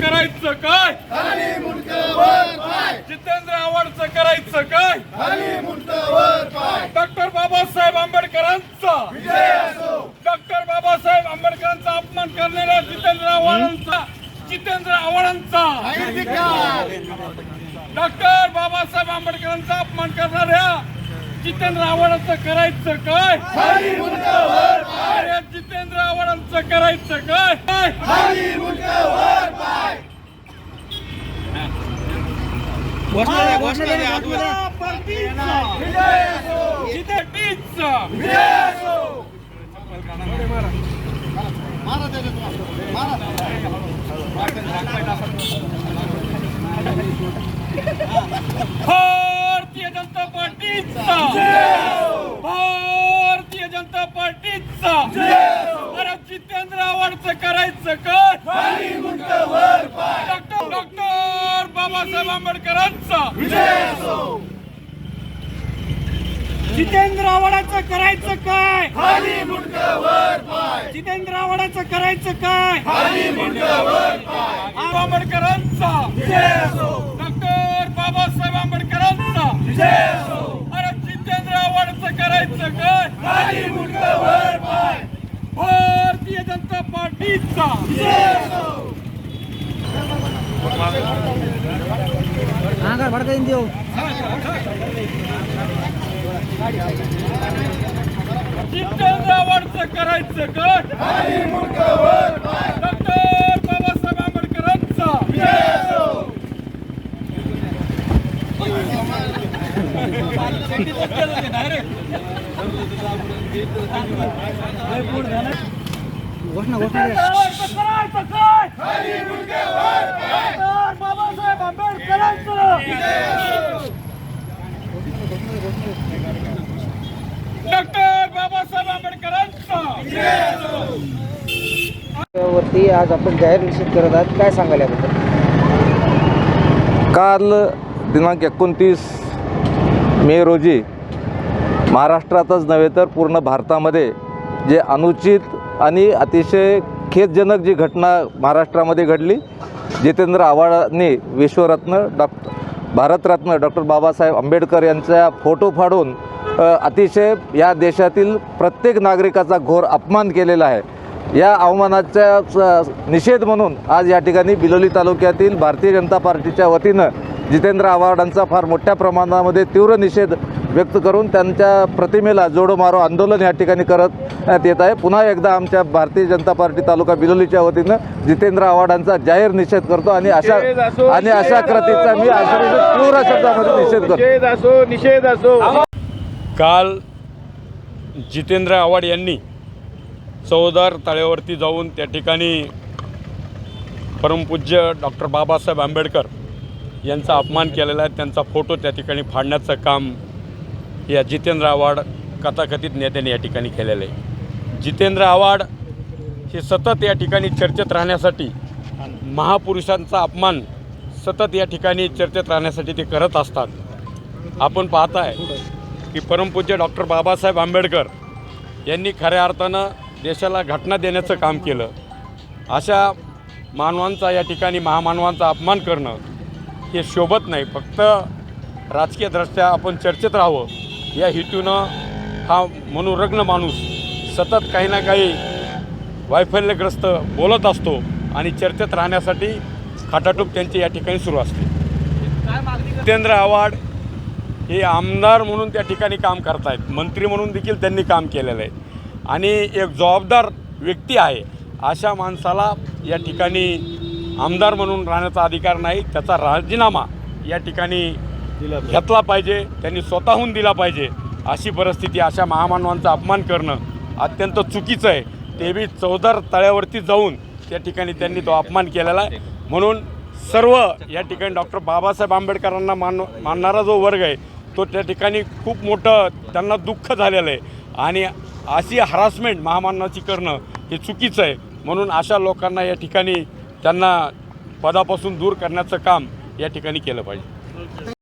करायचं काय? खाली मुंडकं वर पाय. जितेंद्र आव्हाडचं करायचं काय? खाली मुंडकं वर पाय. डॉक्टर बाबासाहेब आंबेडकरांचा विजय असो. डॉक्टर बाबासाहेब आंबेडकरांचा अपमान करणाऱ्या जितेंद्र आव्हाडांचा डॉक्टर बाबासाहेब आंबेडकरांचा अपमान करणाऱ्या जितेंद्र आव्हाडांचं करायचं काय? खाली मुंडकं वर पाय. अरे जितेंद्र आव्हाडांचं करायचं काय? खाली मुंडकं वर पाय. विजय असो. जितेंद्रचा विजय असो. भारतीय जनता पार्टीचा भारतीय जनता पार्टीचा अरे जितेंद्र आव्हाडचं करायचं काय? खाली मुंडकं वर पाय. डॉक्टर बाबासाहेब आंबेडकरांचा विजय असो. जितेंद्र आव्हाडाचं करायचं काय? खाली मुंडकं वर पाय. जितेंद्र आव्हाडाचं करायचं काय? खाली मुंडकं वर पाय. आंबेडकरांचा विजय असो. डॉक्टर बाबासाहेब आंबेडकरांचा विजय असो. अरे जितेंद्र आव्हाडाचं करायचं काय? खाली मुंडकं वर पाय. भारतीय जनता पार्टीचा विजय असो. जितेंद्र आव्हाडचं करायचं काय? खाली मुंडकं वर पाय. डॉक्टर बाबासाहेब आंबेडकरांचा विजय असो. करायचं काय? खाली मुंडकं वर पाय. डॉक्टर बाबासाहेब आंबेडकरांचं विजय असो. डॉक्टर बाबासाहेब आंबेडकरांचा विजय असो. वरती आज आपण जाहीर निषेध करत आहात, काय सांगाल याबद्दल? काल दिनांक 29 मे रोजी महाराष्ट्रातच नव्हे तर पूर्ण भारतामध्ये जे अनुचित आणि अतिशय खेदजनक जी घटना महाराष्ट्रामध्ये घडली, जितेंद्र आव्हाडांनी विश्वरत्न भारतरत्न डॉक्टर बाबासाहेब आंबेडकर यांचा फोटो फाडून अतिशय या देशातील प्रत्येक नागरिकाचा घोर अपमान केलेला आहे. या अवमानाचा निषेध म्हणून आज या ठिकाणी बिलोली तालुक्यातील भारतीय जनता पार्टीच्या वतीनं जितेंद्र आव्हाडांचा फार मोठ्या प्रमाणामध्ये तीव्र निषेध व्यक्त करून त्यांच्या प्रतिमेला जोडो मारो आंदोलन या ठिकाणी करण्यात येत आहे. पुन्हा एकदा आमच्या भारतीय जनता पार्टी तालुका बिलोलीच्या वतीनं जितेंद्र आव्हाडांचा जाहीर निषेध करतो आणि अशा कृतीचा मी तीव्र शब्दामध्ये निषेध करतो. काल जितेंद्र आव्हाड यांनी चौदार तळ्यावरती जाऊन त्या ठिकाणी परमपूज्य डॉक्टर बाबासाहेब आंबेडकर यांचा अपमान केलेला आहे. त्यांचा फोटो त्या ठिकाणी फाडण्याचं काम या जितेंद्र आव्हाड कथाकथित नेत्यांनी या ठिकाणी केलेलं आहे. जितेंद्र आव्हाड हे सतत या ठिकाणी चर्चेत राहण्यासाठी, महापुरुषांचा अपमान सतत या ठिकाणी चर्चेत राहण्यासाठी ते करत असतात. आपण पाहताय की परमपूज्य डॉक्टर बाबासाहेब आंबेडकर यांनी खऱ्या अर्थानं देशाला घटना देण्याचं काम केलं. अशा मानवांचा या ठिकाणी महामानवांचा अपमान करणं हे शोभत नाही. फक्त राजकीयदृष्ट्या आपण चर्चेत राहावं या हेतूनं हा मनोरग्न माणूस सतत काही ना काही वैफल्यग्रस्त बोलत असतो आणि चर्चेत राहण्यासाठी खाटाटूप त्यांची या ठिकाणी सुरू असते. जितेंद्र आव्हाड हे आमदार म्हणून त्या ठिकाणी काम करत आहेत, मंत्री म्हणून देखील त्यांनी काम केलेलं आहे आणि एक जबाबदार व्यक्ती आहे. अशा माणसाला या ठिकाणी आमदार म्हणून राहण्याचा अधिकार नाही. त्याचा राजीनामा या ठिकाणी घेतला पाहिजे, त्यांनी स्वतःहून दिला पाहिजे. अशी परिस्थिती, अशा महामानवांचा अपमान करणं अत्यंत चुकीचं आहे. ते बी चौदार तळ्यावरती जाऊन त्या ठिकाणी त्यांनी तो अपमान केलेला आहे. म्हणून सर्व या ठिकाणी डॉक्टर बाबासाहेब आंबेडकरांना मानणारा जो वर्ग आहे तो त्या ठिकाणी खूप मोठं त्यांना दुःख झालेलं आहे आणि अशी हरासमेंट महामानवाची करणं हे चुकीचं आहे. म्हणून अशा लोकांना या ठिकाणी त्यांना पदापासून दूर करण्याचं काम या ठिकाणी केलं पाहिजे.